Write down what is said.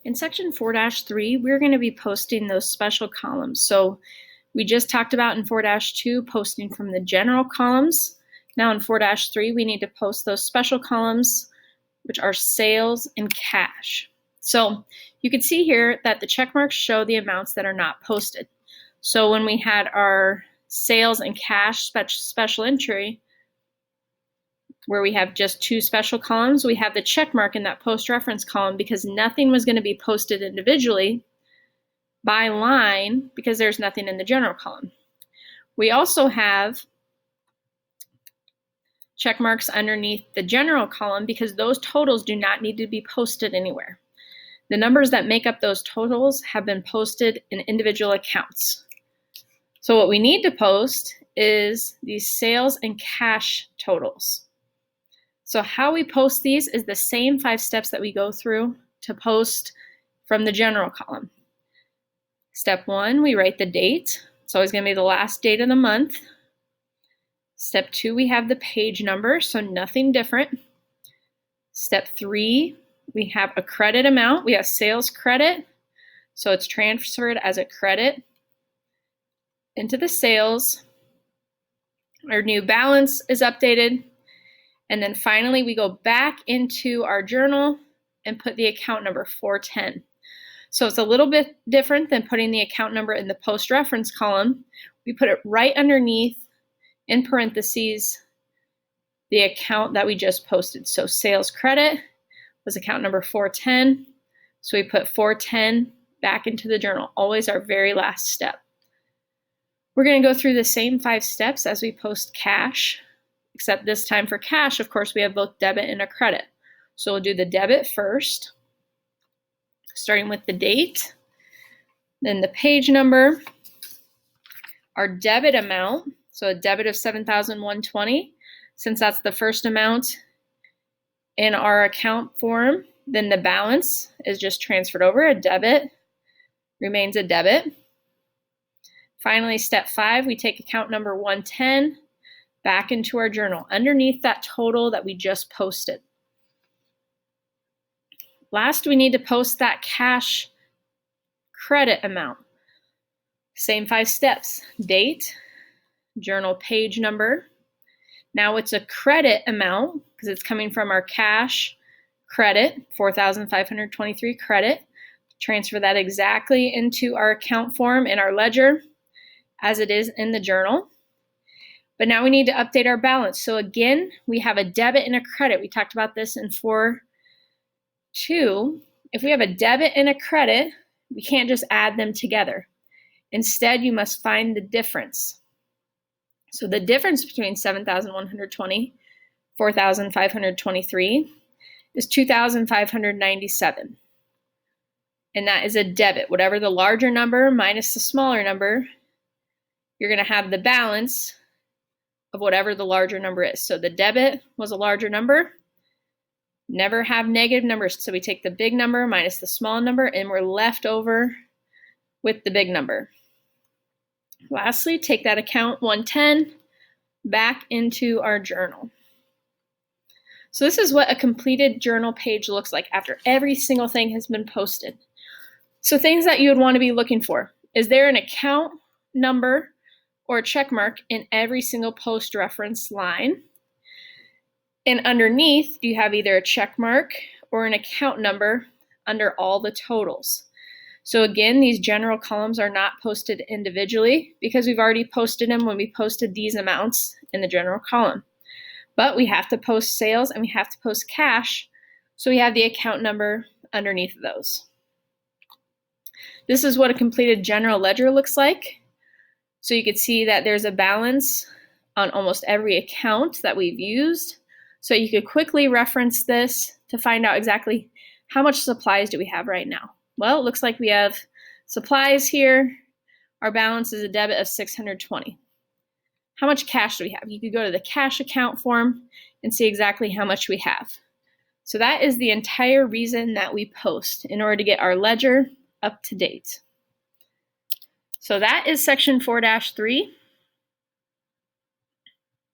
In section 4-3, we're going to be posting those special columns. So we just talked about in 4-2 posting from the general columns. Now in 4-3, we need to post those special columns, which are sales and cash. So you can see here that the check marks show the amounts that are not posted. So when we had our sales and cash special entry, where we have just two special columns, we have the check mark in that post reference column because nothing was going to be posted individually by line because there's nothing in the general column. We also have check marks underneath the general column because those totals do not need to be posted anywhere. The numbers that make up those totals have been posted in individual accounts. So what we need to post is these sales and cash totals. So how we post these is the same 5 steps that we go through to post from the general column. Step 1, we write the date. It's always going to be the last date of the month. Step 2, we have the page number, so nothing different. Step 3, we have a credit amount. We have sales credit, so it's transferred as a credit into the sales. Our new balance is updated. And then finally, we go back into our journal and put the account number 410. So it's a little bit different than putting the account number in the post reference column. We put it right underneath, in parentheses, the account that we just posted. So sales credit was account number 410. So we put 410 back into the journal, always our very last step. We're going to go through the same 5 steps as we post cash, except this time for cash, of course, we have both debit and a credit. So we'll do the debit first, starting with the date, then the page number, our debit amount, so a debit of $7,120, since that's the first amount in our account form, then the balance is just transferred over. A debit remains a debit. Finally, step 5, we take account number 110 back into our journal underneath that total that we just posted. Last, we need to post that cash credit amount. Same 5 steps, date, journal page number. Now it's a credit amount because it's coming from our cash credit, 4,523 credit. Transfer that exactly into our account form in our ledger as it is in the journal. But now we need to update our balance. So again, we have a debit and a credit. We talked about this in 4-2. If we have a debit and a credit, we can't just add them together. Instead, you must find the difference. So the difference between 7,120, 4,523 is 2,597. And that is a debit. Whatever the larger number minus the smaller number, you're going to have the balance of whatever the larger number is. So the debit was a larger number. Never have negative numbers. So we take the big number minus the small number and we're left over with the big number. Lastly, take that account 110 back into our journal. So this is what a completed journal page looks like after every single thing has been posted. So things that you would want to be looking for. Is there an account number or a check mark in every single post reference line? And underneath, do you have either a check mark or an account number under all the totals? So again, these general columns are not posted individually because we've already posted them when we posted these amounts in the general column. But we have to post sales and we have to post cash, so we have the account number underneath those. This is what a completed general ledger looks like. So you can see that there's a balance on almost every account that we've used. So you could quickly reference this to find out exactly how much supplies do we have right now. Well, it looks like we have supplies here. Our balance is a debit of 620. How much cash do we have? You could go to the cash account form and see exactly how much we have. So that is the entire reason that we post in order to get our ledger up to date. So that is section 4-3.